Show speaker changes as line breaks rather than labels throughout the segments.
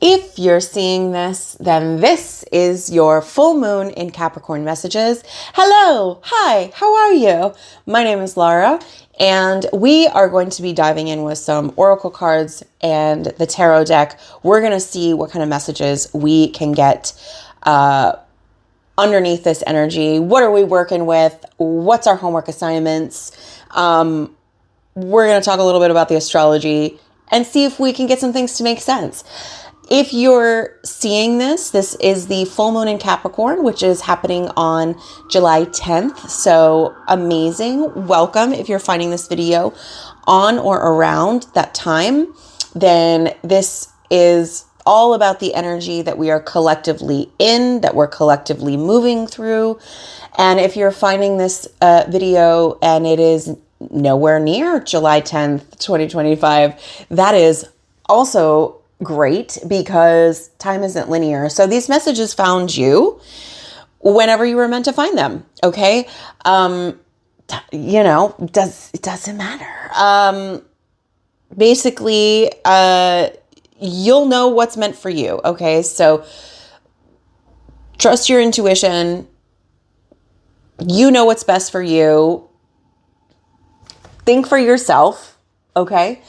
If you're seeing this, then this is your full moon in Capricorn messages. Hello, hi, how are you? My name is Lara, and we are going to be diving in with some oracle cards and the tarot deck. We're going to see what kind of messages we can get underneath this energy. What are we working with? What's our homework assignments? We're going to talk a little bit about the astrology and see if we can get some things to make sense. If you're seeing this, this is the full moon in Capricorn, which is happening on July 10th. So amazing. Welcome. If you're finding this video on or around that time, then this is all about the energy that we are collectively in, that we're collectively moving through. And if you're finding this video and it is nowhere near July 10th, 2025, that is also great, because time isn't linear. So these messages found you whenever you were meant to find them. Okay. It doesn't matter. Basically, you'll know what's meant for you. Okay. So trust your intuition. You know what's best for you. Think for yourself. Okay.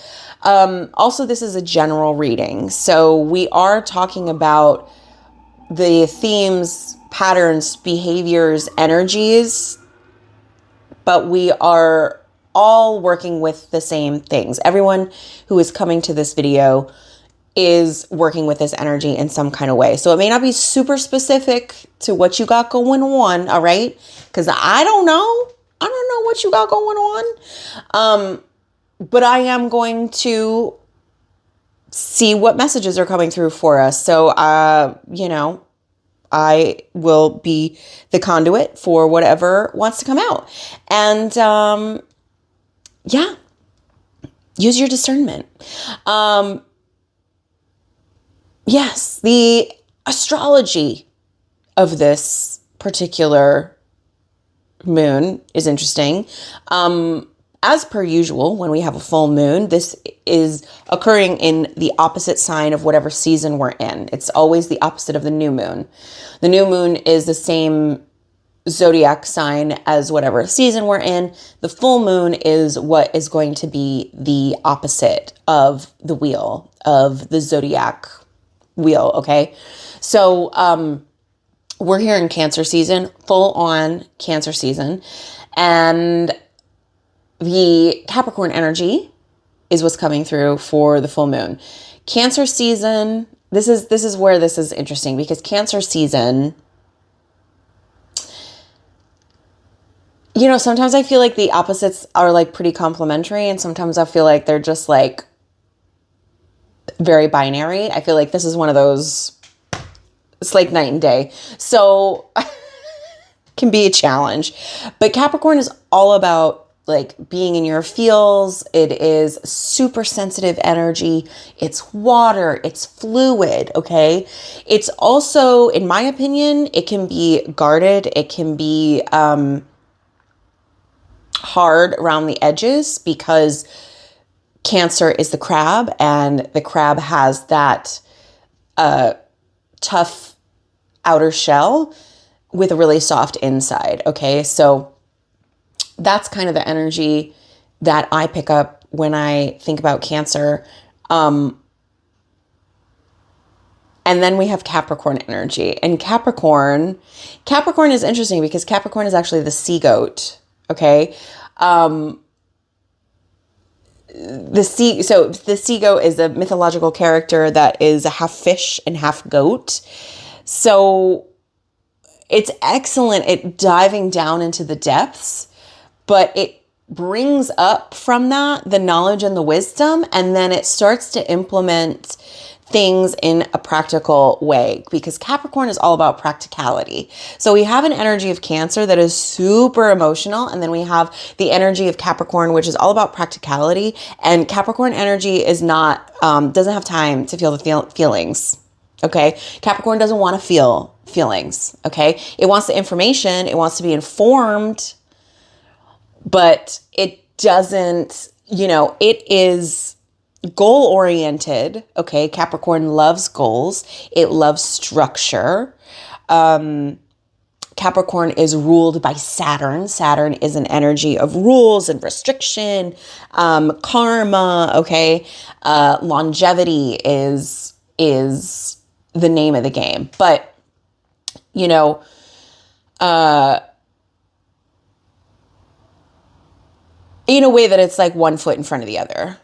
Also, this is a general reading. So we are talking about the themes, patterns, behaviors, energies, but we are all working with the same things. Everyone who is coming to this video is working with this energy in some kind of way. So it may not be super specific to what you got going on. All right. Because I don't know what you got going on. But I am going to see what messages are coming through for us. So, I will be the conduit for whatever wants to come out. And, use your discernment. Yes, the astrology of this particular moon is interesting. As per usual, when we have a full moon, this is occurring in the opposite sign of whatever season we're in. It's always the opposite of the new moon. The new moon is the same zodiac sign as whatever season we're in. The full moon is what is going to be the opposite of the wheel, of the zodiac wheel, okay? So we're here in Cancer season, full on Cancer season. And the Capricorn energy is what's coming through for the full moon. Cancer season, this is where this is interesting, because Cancer season, sometimes I feel like the opposites are like pretty complementary, and sometimes I feel like they're just like very binary. I feel like this is one of those, it's like night and day. So can be a challenge. But Capricorn is all about like being in your feels. It is super sensitive energy. It's water. It's fluid. Okay. It's also, in my opinion, it can be guarded. It can be hard around the edges, because Cancer is the crab, and the crab has that tough outer shell with a really soft inside. Okay. So that's kind of the energy that I pick up when I think about Cancer. And then we have Capricorn energy. And Capricorn is interesting, because Capricorn is actually the sea goat. Okay. The sea goat is a mythological character that is a half fish and half goat. So it's excellent at diving down into the depths, but it brings up from that the knowledge and the wisdom, and then it starts to implement things in a practical way, because Capricorn is all about practicality. So we have an energy of Cancer that is super emotional, and then we have the energy of Capricorn, which is all about practicality. And Capricorn energy is not, doesn't have time to feel the feelings. Okay. Capricorn doesn't want to feel feelings. Okay. It wants the information. It wants to be informed, but it doesn't, it is goal oriented. Okay. Capricorn loves goals. It loves structure. Capricorn is ruled by Saturn. Saturn is an energy of rules and restriction, karma. Okay. Longevity is the name of the game, but you know, in a way that it's like one foot in front of the other.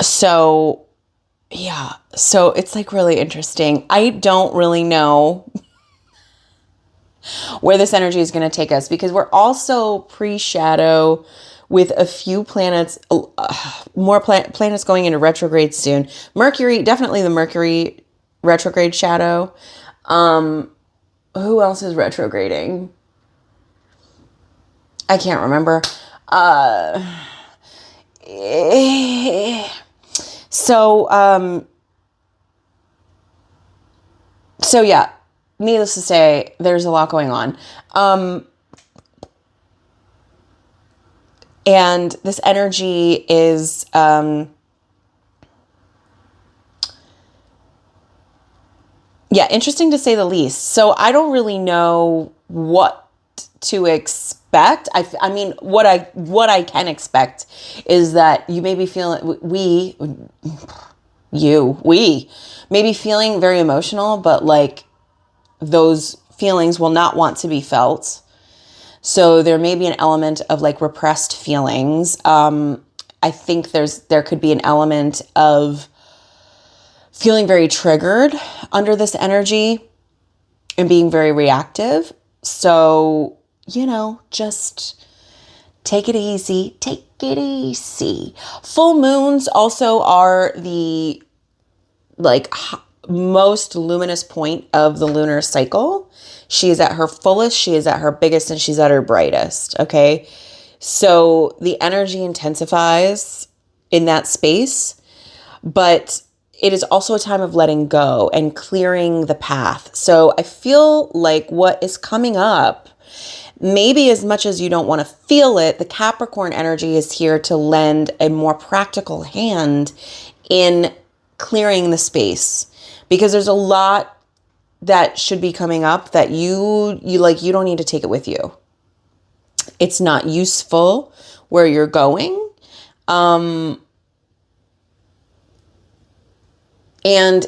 So yeah, so it's like really interesting. I don't really know where this energy is going to take us because we're also pre-shadow with a few planets, more planets going into retrograde soon. Mercury, definitely the Mercury retrograde shadow. Who else is retrograding? I can't remember. So yeah, needless to say, there's a lot going on. And this energy is, interesting to say the least. So I don't really know what to expect. I mean, what I can expect is that you may be feeling, we may be feeling very emotional, but like those feelings will not want to be felt. So there may be an element of like repressed feelings. I think there could be an element of feeling very triggered under this energy and being very reactive. So, just take it easy. Take it easy. Full moons also are the most luminous point of the lunar cycle. She is at her fullest, she is at her biggest, and she's at her brightest. Okay. So the energy intensifies in that space, but it is also a time of letting go and clearing the path. So I feel like what is coming up, maybe as much as you don't want to feel it, the Capricorn energy is here to lend a more practical hand in clearing the space, because there's a lot that should be coming up that you don't need to take it with you. It's not useful where you're going. And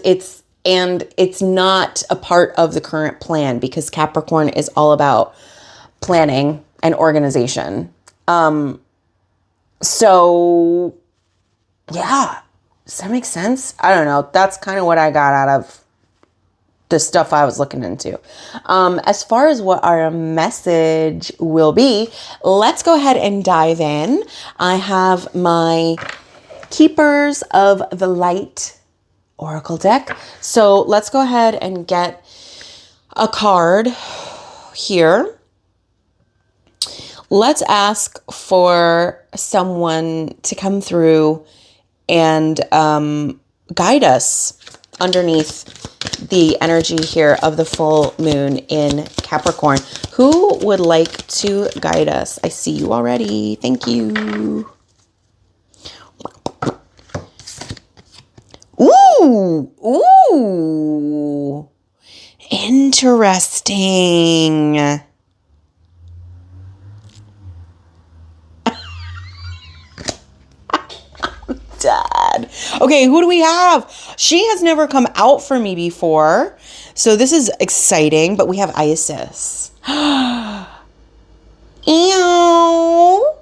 it's not a part of the current plan, because Capricorn is all about planning and organization. So yeah, does that make sense? I don't know. That's kind of what I got out of the stuff I was looking into. As far as what our message will be, let's go ahead and dive in. I have my Keepers of the Light Oracle deck. So let's go ahead and get a card here. Let's ask for someone to come through and guide us underneath the energy here of the full moon in Capricorn. Who would like to guide us? I see you already. Thank you. Ooh. Interesting. Dad. Okay, who do we have? She has never come out for me before, so this is exciting, but we have Isis. Ew.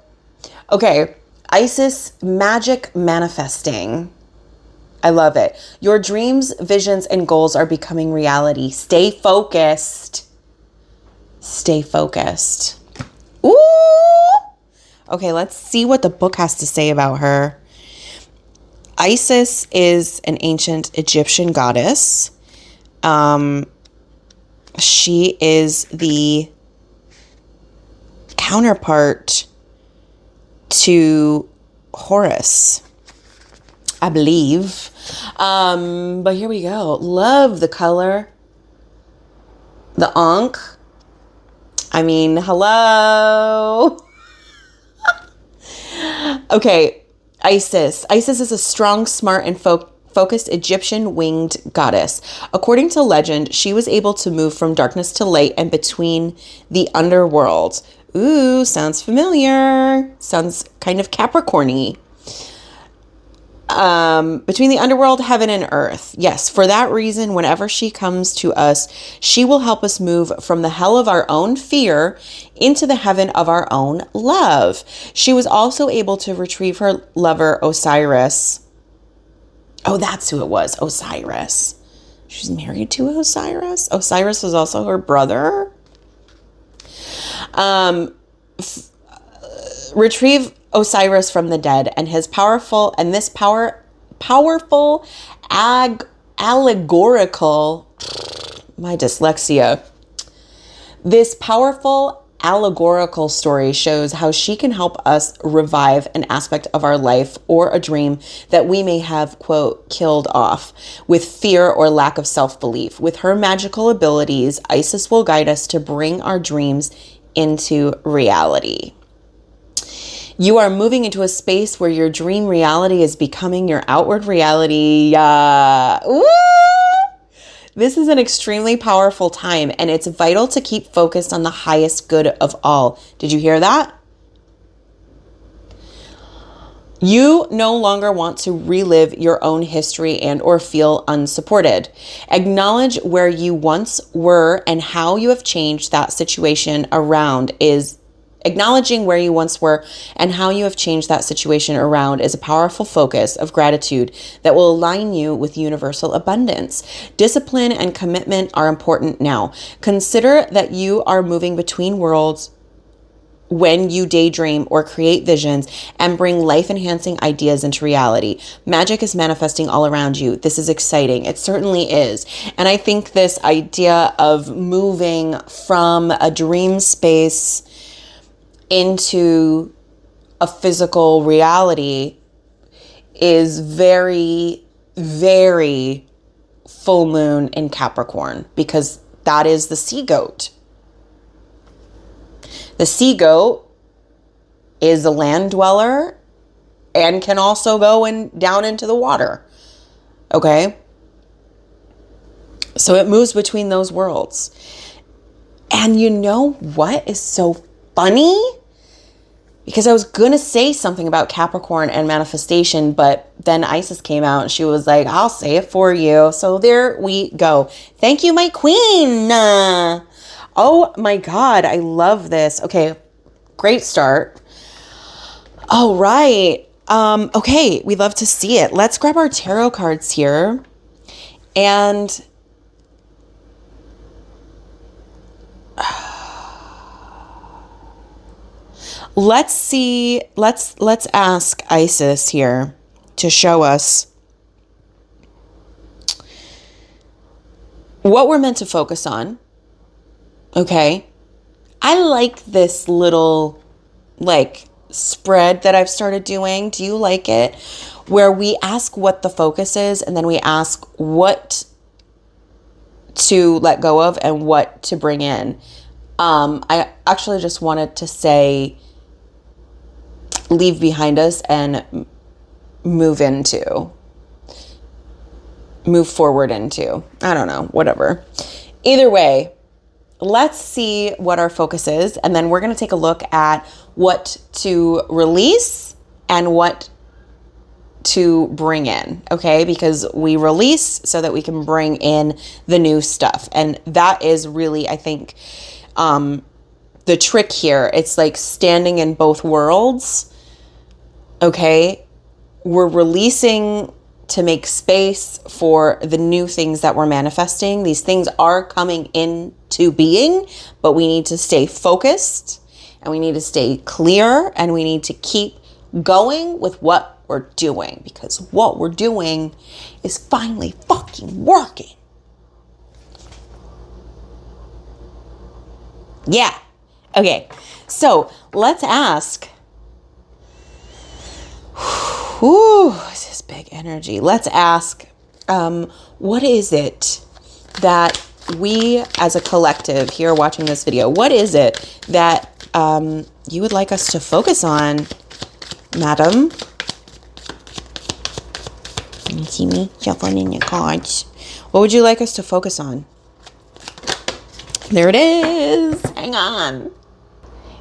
Okay, Isis, magic manifesting. I love it. Your dreams, visions, and goals are becoming reality. Stay focused. Stay focused. Ooh. Okay, let's see what the book has to say about her. Isis is an ancient Egyptian goddess. She is the counterpart to Horus, I believe. But here we go. Love the color. The Ankh. I mean, hello. Okay, Isis. Isis is a strong, smart, and focused Egyptian winged goddess. According to legend, she was able to move from darkness to light and between the underworld. Ooh, sounds familiar. Sounds kind of Capricorn-y. Between the underworld, heaven, and earth. Yes, for that reason, whenever she comes to us, she will help us move from the hell of our own fear into the heaven of our own love. She was also able to retrieve her lover, Osiris. Oh, that's who it was, Osiris. She's married to Osiris. Osiris was also her brother. Retrieve Osiris from the dead, and his powerful allegorical, my dyslexia. This powerful allegorical story shows how she can help us revive an aspect of our life or a dream that we may have, quote, killed off with fear or lack of self-belief. With her magical abilities, Isis will guide us to bring our dreams into reality. You are moving into a space where your dream reality is becoming your outward reality. Woo! This is an extremely powerful time, and it's vital to keep focused on the highest good of all. Did you hear that? You no longer want to relive your own history and or feel unsupported. Acknowledge where you once were and how you have changed that situation around is Acknowledging where you once were and how you have changed that situation around is a powerful focus of gratitude that will align you with universal abundance. Discipline and commitment are important now. Consider that you are moving between worlds when you daydream or create visions and bring life-enhancing ideas into reality. Magic is manifesting all around you. This is exciting. It certainly is. And I think this idea of moving from a dream space into a physical reality is very, very full moon in Capricorn, because that is the sea goat. The sea goat is a land dweller and can also go down into the water. Okay? So it moves between those worlds. And you know what is so funny? Because I was going to say something about Capricorn and manifestation, but then Isis came out and she was like, I'll say it for you. So there we go. Thank you, my queen. Oh my God, I love this. Okay, great start. All right. Okay, we love to see it. Let's grab our tarot cards here. And let's see, let's ask Isis here to show us what we're meant to focus on. Okay. I like this little spread that I've started doing. Do you like it? Where we ask what the focus is and then we ask what to let go of and what to bring in. I actually just wanted to say leave behind us and move forward into. I don't know, whatever. Either way, let's see what our focus is, and then we're going to take a look at what to release and what to bring in, okay? Because we release so that we can bring in the new stuff. And that is really, I think, the trick here. It's like standing in both worlds. Okay, we're releasing to make space for the new things that we're manifesting. These things are coming into being, but we need to stay focused and we need to stay clear and we need to keep going with what we're doing, because what we're doing is finally fucking working. Yeah. Okay, so let's ask. Ooh, this is big energy. Let's ask, what is it that we as a collective here watching this video, what is it that you would like us to focus on madam. Can you see me shuffling your cards? What would you like us to focus on? There it is. Hang on.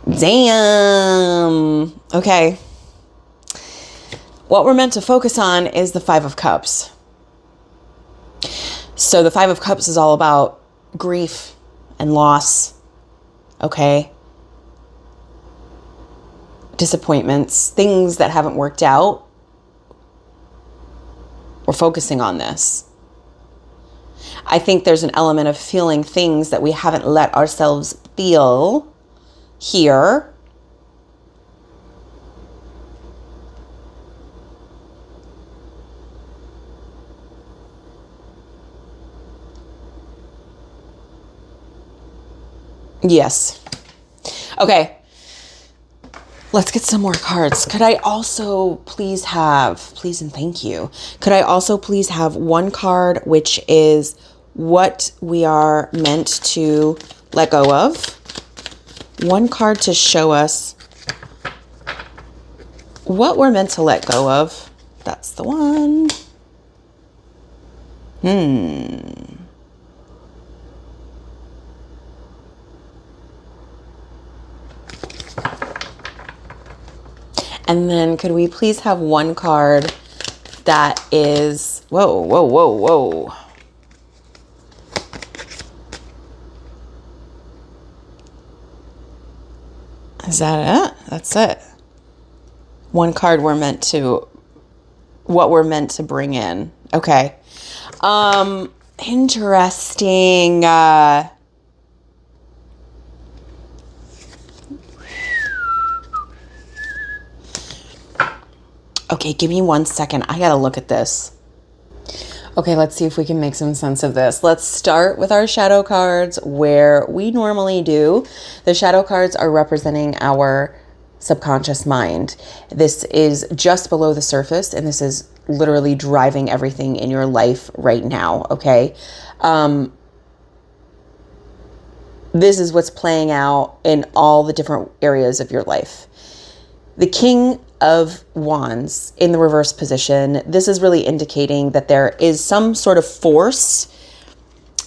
Damn. Okay. What we're meant to focus on is the Five of Cups. So the Five of Cups is all about grief and loss. Okay. Disappointments, things that haven't worked out. We're focusing on this. I think there's an element of feeling things that we haven't let ourselves feel here. Yes. Okay. Let's get some more cards. Could I also please and thank you. Could I also please have one card, which is what we are meant to let go of? One card to show us what we're meant to let go of. That's the one. And then could we please have one card that is, whoa. Is that it? That's it. One card what we're meant to bring in. Okay. Interesting. Okay, give me 1 second. I gotta look at this. Okay, let's see if we can make some sense of this. Let's start with our shadow cards where we normally do. The shadow cards are representing our subconscious mind. This is just below the surface, and this is literally driving everything in your life right now, okay? This is what's playing out in all the different areas of your life. The King of Wands in the reverse position, this is really indicating that there is some sort of force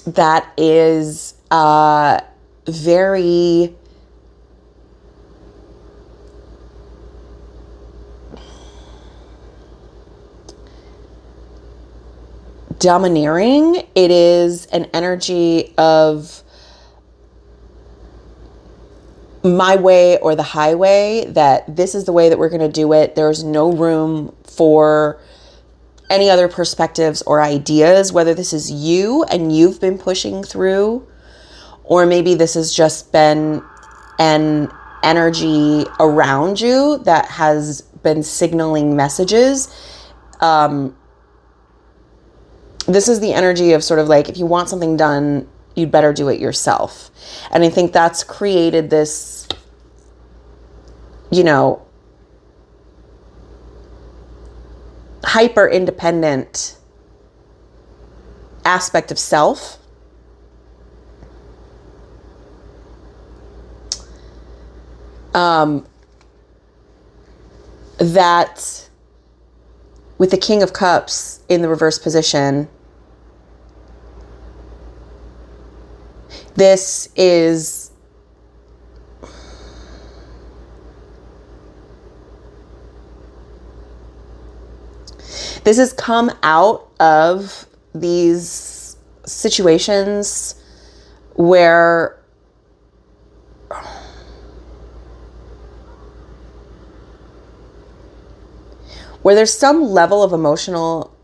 that is very domineering. It is an energy of my way or the highway, that this is the way that we're going to do it. There's no room for any other perspectives or ideas, whether this is you and you've been pushing through, or maybe this has just been an energy around you that has been signaling messages. This is the energy of sort of like, if you want something done, you'd better do it yourself. And I think that's created this, hyper independent aspect of self. That with the King of Cups in the reverse position, this has come out of these situations where there's some level of emotional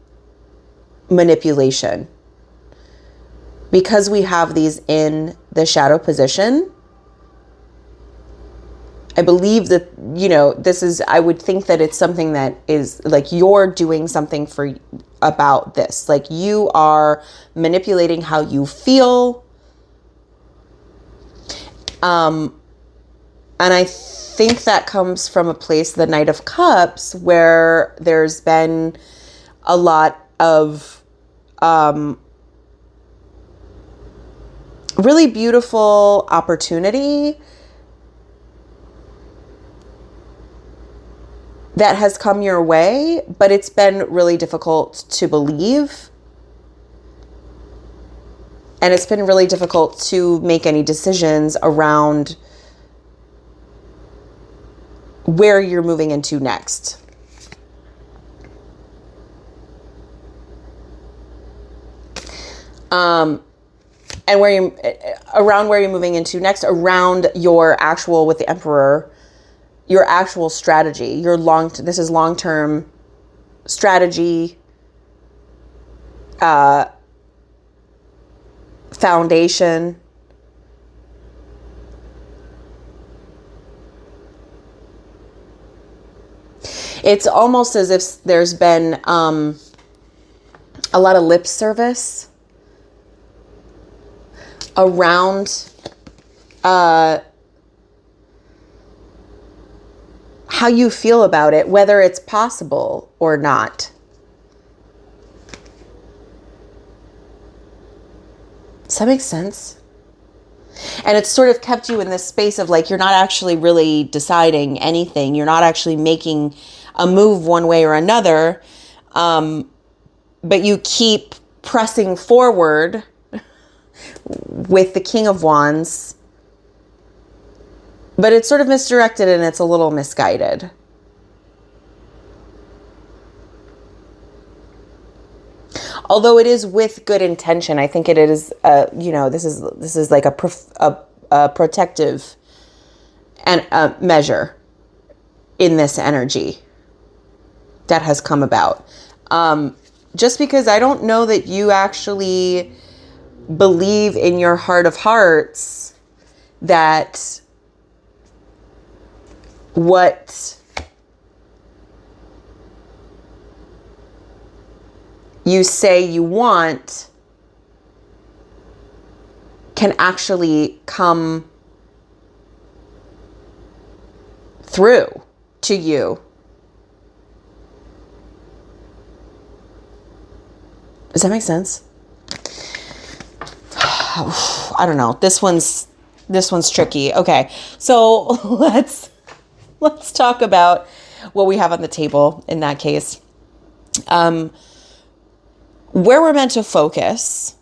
manipulation. Because we have these in the shadow position, I believe that, I would think that it's something that is like you're doing something about this. Like you are manipulating how you feel. And I think that comes from a place, the Knight of Cups, where there's been a lot of really beautiful opportunity that has come your way, but it's been really difficult to believe. And it's been really difficult to make any decisions around where you're moving into next. And where you're moving into next, around your actual, with the Emperor, your actual strategy, this is long-term strategy, foundation. It's almost as if there's been a lot of lip service around how you feel about it, whether it's possible or not. Does that make sense? And it's sort of kept you in this space of like, you're not actually really deciding anything. You're not actually making a move one way or another. But you keep pressing forward with the King of Wands. But it's sort of misdirected and it's a little misguided. Although it is with good intention, I think it is, this is like a protective and measure in this energy that has come about. Just because I don't know that you actually believe in your heart of hearts that what you say you want can actually come through to you. Does that make sense? I don't know. This one's tricky. Okay. So let's talk about what we have on the table in that case. Where we're meant to focus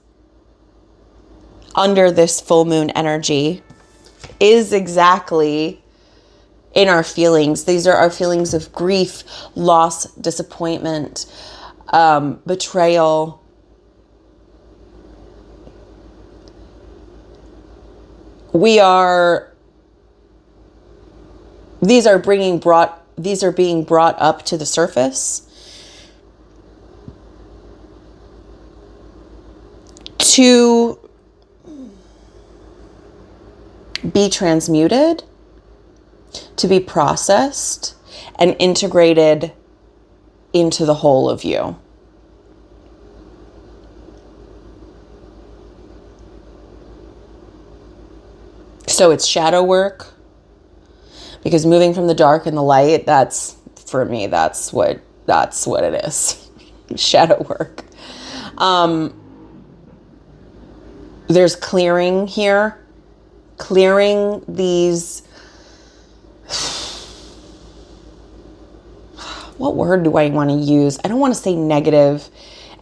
under this full moon energy is exactly in our feelings. These are our feelings of grief, loss, disappointment, betrayal. These are being brought up to the surface to be transmuted, to be processed and integrated into the whole of you. So it's shadow work, because moving from the dark and the light, that's what it is. Shadow work. There's clearing here, clearing these, what word do I want to use? I don't want to say negative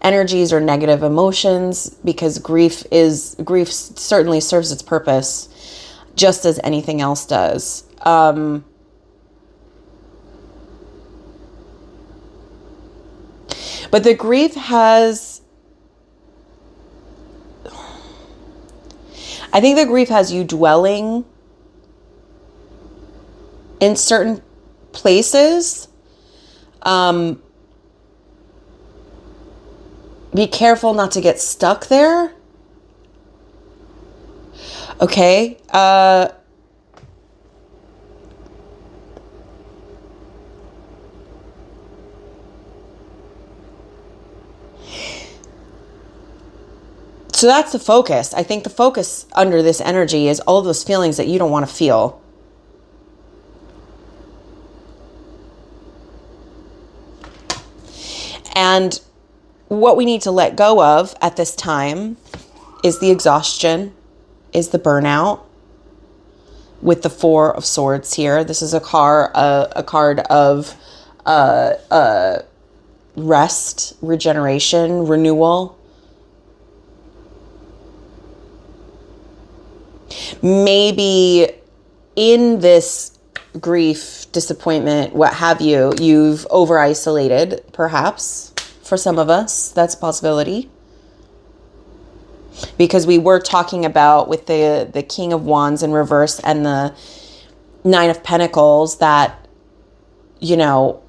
energies or negative emotions, because grief certainly serves its purpose just as anything else does. But the grief has, I think the grief has you dwelling in certain places. Be careful not to get stuck there. Okay. So that's the focus. I think the focus under this energy is all of those feelings that you don't want to feel. And what we need to let go of at this time is the exhaustion, is the burnout, with the Four of Swords here. This is a card of rest, regeneration, renewal. Maybe in this grief, disappointment, what have you, you've over-isolated, perhaps, for some of us. That's a possibility. Because we were talking about with the King of Wands in reverse and the Nine of Pentacles that, you know,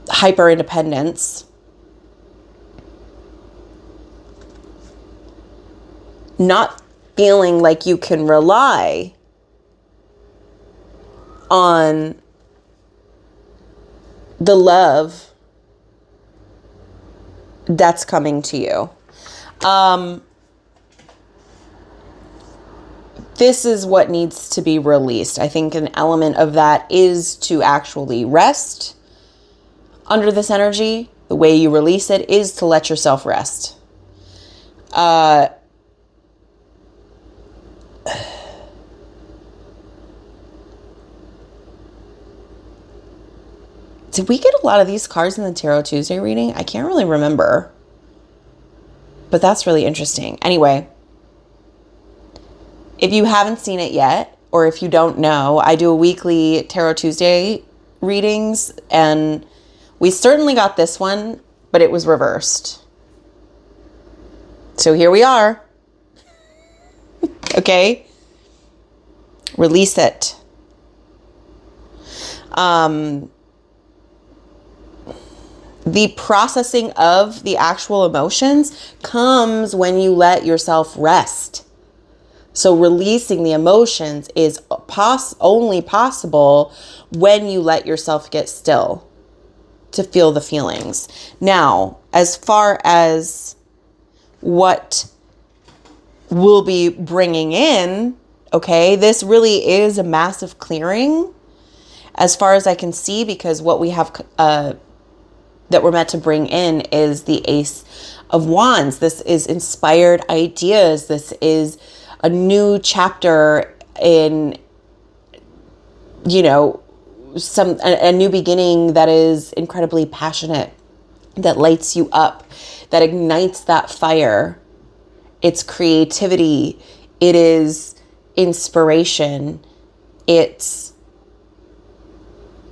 hyper independence, not feeling like you can rely on the love that's coming to you. This is what needs to be released. I think an element of that is to actually rest under this energy. The way you release it is to let yourself rest. Did we get a lot of these cards in the Tarot Tuesday reading? I can't really remember. But that's really interesting. Anyway, if you haven't seen it yet, or if you don't know, I do a weekly Tarot Tuesday readings, and we certainly got this one, but it was reversed. So here we are. Okay? Release it. The processing of the actual emotions comes when you let yourself rest. So releasing the emotions is only possible when you let yourself get still to feel the feelings. Now, as far as what we'll be bringing in, okay, this really is a massive clearing as far as I can see, because what we have that we're meant to bring in is the Ace of Wands. This is inspired ideas. This is a new chapter in, you know, a new beginning that is incredibly passionate, that lights you up, that ignites that fire. It's creativity. It is inspiration. It's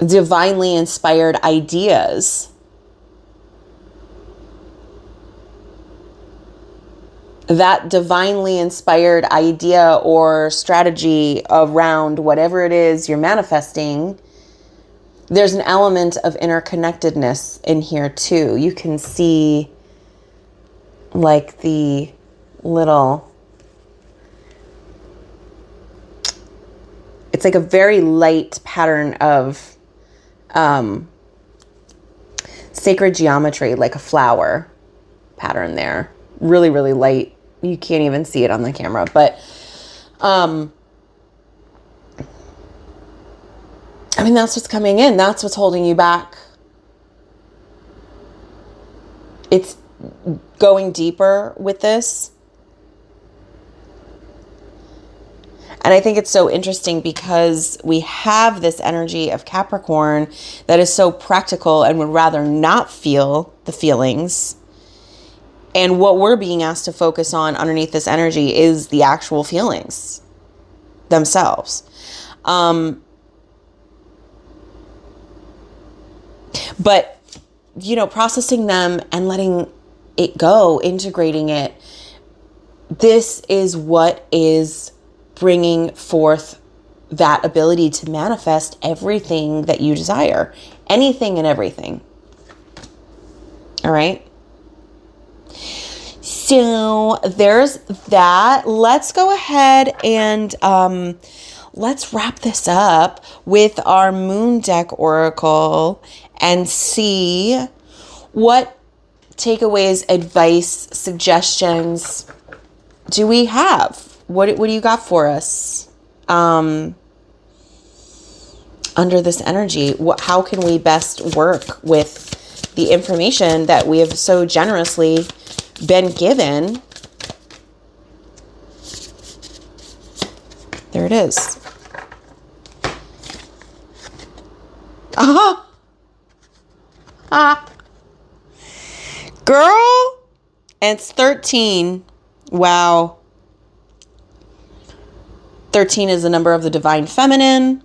divinely inspired ideas. That divinely inspired idea or strategy around whatever it is you're manifesting, there's an element of interconnectedness in here too. You can see like the little, it's like a very light pattern of sacred geometry, like a flower pattern there. Really, really light. You can't even see it on the camera, but I mean, that's what's coming in. That's what's holding you back. It's going deeper with this. And I think it's so interesting because we have this energy of Capricorn that is so practical and would rather not feel the feelings. And what we're being asked to focus on underneath this energy is the actual feelings themselves. But, you know, processing them and letting it go, integrating it, this is what is bringing forth that ability to manifest everything that you desire. Anything and everything. All right? So there's that. Let's go ahead and let's wrap this up with our Moon Deck Oracle and see what takeaways, advice, suggestions do we have. What do you got for us under this energy? How can we best work with the information that we have so generously been given? There it is. Uh-huh. Ah. Girl, and it's 13. Wow. 13 is the number of the divine feminine.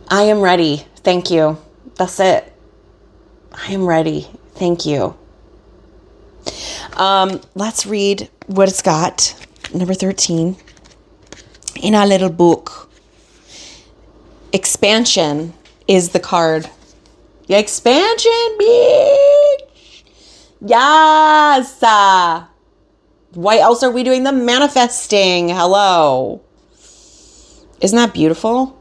I am ready. Thank you. That's it. I am ready. Thank you. Let's read what it's got. Number 13. In our little book. Expansion is the card. The expansion, bitch. Yes. Why else are we doing the manifesting? Hello. Isn't that beautiful?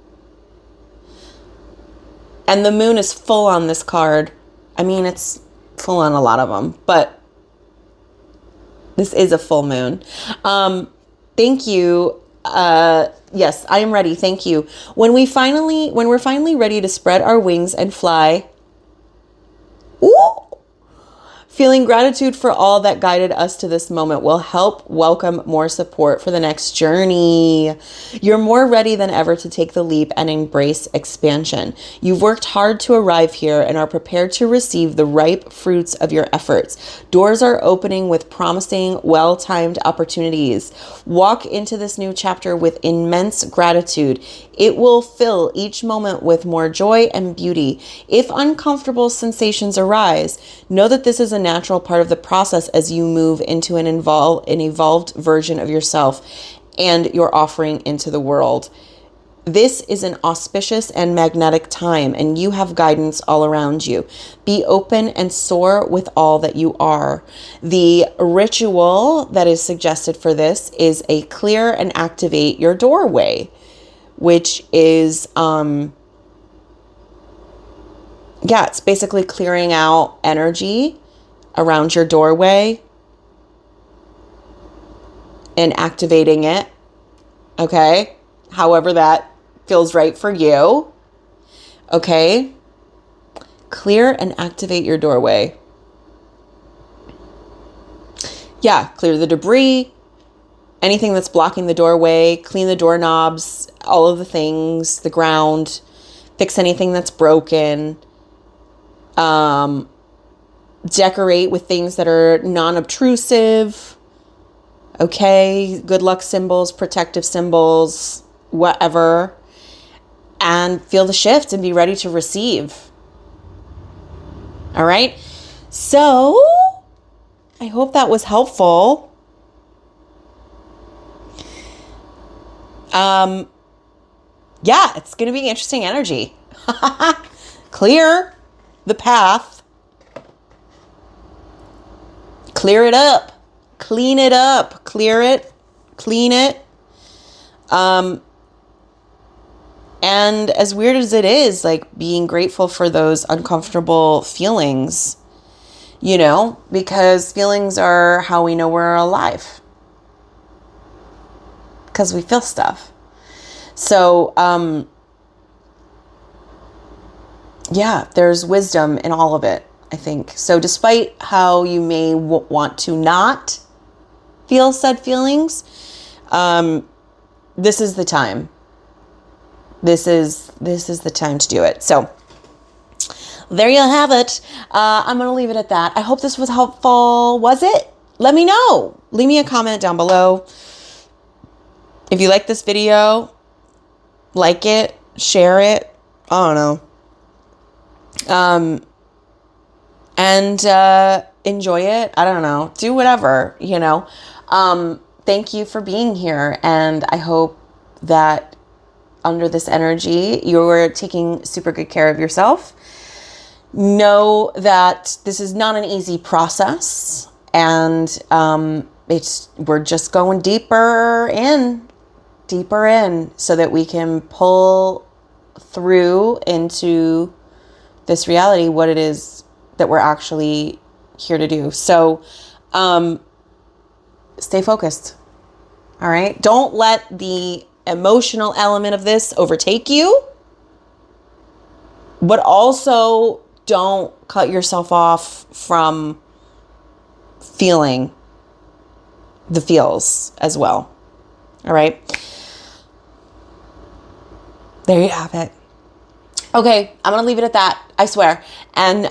And the moon is full on this card. I mean, it's full on a lot of them, but this is a full moon. Thank you. Yes, I am ready. Thank you. When we're finally ready to spread our wings and fly, ooh, feeling gratitude for all that guided us to this moment will help welcome more support for the next journey. You're more ready than ever to take the leap and embrace expansion. You've worked hard to arrive here and are prepared to receive the ripe fruits of your efforts. Doors are opening with promising, well-timed opportunities. Walk into this new chapter with immense gratitude. It will fill each moment with more joy and beauty. If uncomfortable sensations arise, know that this is a natural part of the process as you move into an evolved version of yourself and your offering into the world. This is an auspicious and magnetic time, and you have guidance all around you. Be open and soar with all that you are. The ritual that is suggested for this is a clear and activate your doorway, which is, it's basically clearing out energy around your doorway and activating it. Okay. However that feels right for you. Okay. Clear and activate your doorway. Yeah. Clear the debris, anything that's blocking the doorway, clean the doorknobs, all of the things, the ground, fix anything that's broken. Decorate with things that are non-obtrusive. Okay. Good luck symbols, protective symbols, whatever. And feel the shift and be ready to receive. All right. So I hope that was helpful. Yeah, it's going to be interesting energy. Clear the path. Clear it up. Clean it up. Clear it. Clean it. And as weird as it is, like being grateful for those uncomfortable feelings, you know, because feelings are how we know we're alive. Because we feel stuff. So, yeah, there's wisdom in all of it, I think. So despite how you may want to not feel said feelings, this is the time. This is the time to do it. So there you have it. I'm going to leave it at that. I hope this was helpful. Was it? Let me know. Leave me a comment down below. If you like this video, like it, share it. I don't know. And enjoy it. I don't know. Do whatever, you know. Thank you for being here. And I hope that under this energy, you're taking super good care of yourself. Know that this is not an easy process. And we're just going deeper in so that we can pull through into this reality, what it is that we're actually here to do. So, stay focused. All right. Don't let the emotional element of this overtake you, but also don't cut yourself off from feeling the feels as well. All right. there you have it. Okay, I'm going to leave it at that, I swear. And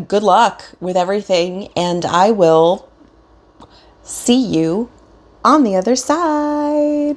good luck with everything, and I will see you on the other side.